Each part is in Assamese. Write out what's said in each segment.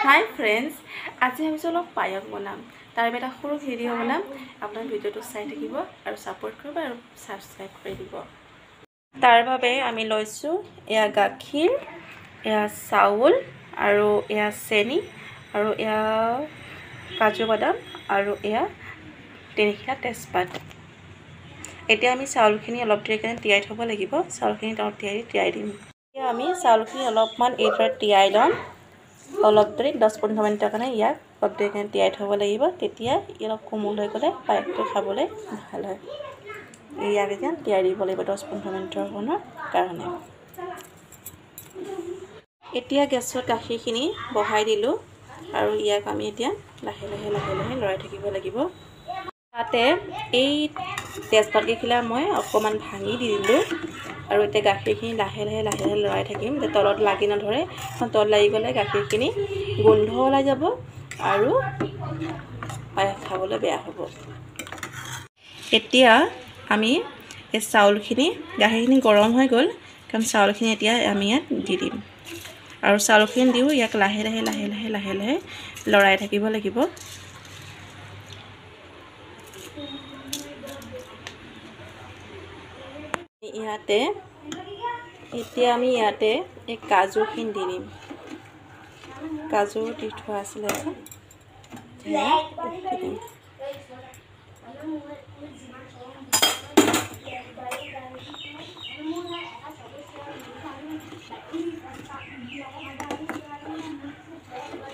हाय फ्रेंड्स, आज हम अलग पायस बनाम तार এটা সৰু ভিডিও বনাম আপোনাৰ ভিডিওটো চাই থাকিব আৰু সাপোৰ্ট কৰিব আৰু সাবস্ক্ৰাইব কৰি দিব। তাৰ বাবে আমি লৈছো এয়া গাখীৰ, এয়া চাউল আৰু এয়া চেনি আৰু এয়া কাজু বাদাম আৰু এয়া তিনিটা তেজপাত। এতিয়া আমি চাউলখিনি অলপ দেৰি কাৰণে তিয়াই থব লাগিব। চাউলখিনি তিয়াই দিম। এতিয়া আমি চাউলখিনি অলপমান এইদৰে তিয়াই লম। অলপ দেৰি 10-15 মিনিটৰ কাৰণে ইয়াক অলপ দেৰি কাৰণে তিয়াই থব লাগিব। তেতিয়া অলপ কোমল হৈ গ'লে পায়সটো খাবলৈ ভাল হয়। ইয়াক এতিয়া তিয়াই দিব লাগিব 10-15 মিনিটৰ কাৰণে। এতিয়া গেছত গাখীৰখিনি বহাই দিলোঁ আৰু ইয়াক আমি এতিয়া লাহে লাহে লৰাই থাকিব লাগিব। তাতে এই তেজপাতকেইখিলা মই অকণমান ভাঙি দি দিলোঁ আৰু এতিয়া গাখীৰখিনি লাহে লাহে লৰাই থাকিম যাতে তলত লাগি নধৰে। তলত লাগি গ'লে গাখীৰখিনি গোন্ধ ওলাই যাব আৰু পায়স খাবলৈ বেয়া হ'ব। এতিয়া আমি এই চাউলখিনি গাখীৰখিনি গৰম হৈ গ'ল কাৰণ চাউলখিনি এতিয়া আমি ইয়াত দি দিম আৰু চাউলখিনি দিও ইয়াক লাহে লাহে লৰাই থাকিব লাগিব। এতিয়া আমি ইয়াতে এই কাজুখিনি দি দিম। কাজু দি থোৱা আছিলে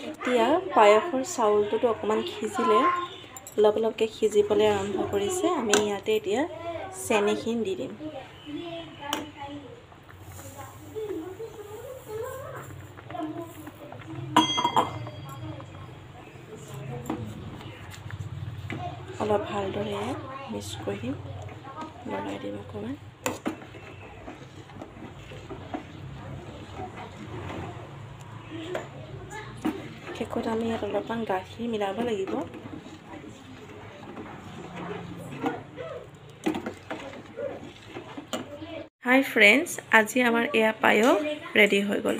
এতিয়া পায়সৰ চাউলটো অকণমান সিজিলে অলপকৈ সিজিবলৈ আৰম্ভ কৰিছে। আমি ইয়াতে এতিয়া চেনিখিনি দি দিম। অলপ ভালদৰে মিক্স কৰি দিম, লৰাই দিম অকণমান। শেষত আমি ইয়াত অলপমান গাখীৰ মিলাব লাগিব। হাই ফ্ৰেণ্ডছ, আজি আমাৰ এয়া পায়স ৰেডি হৈ গ'ল।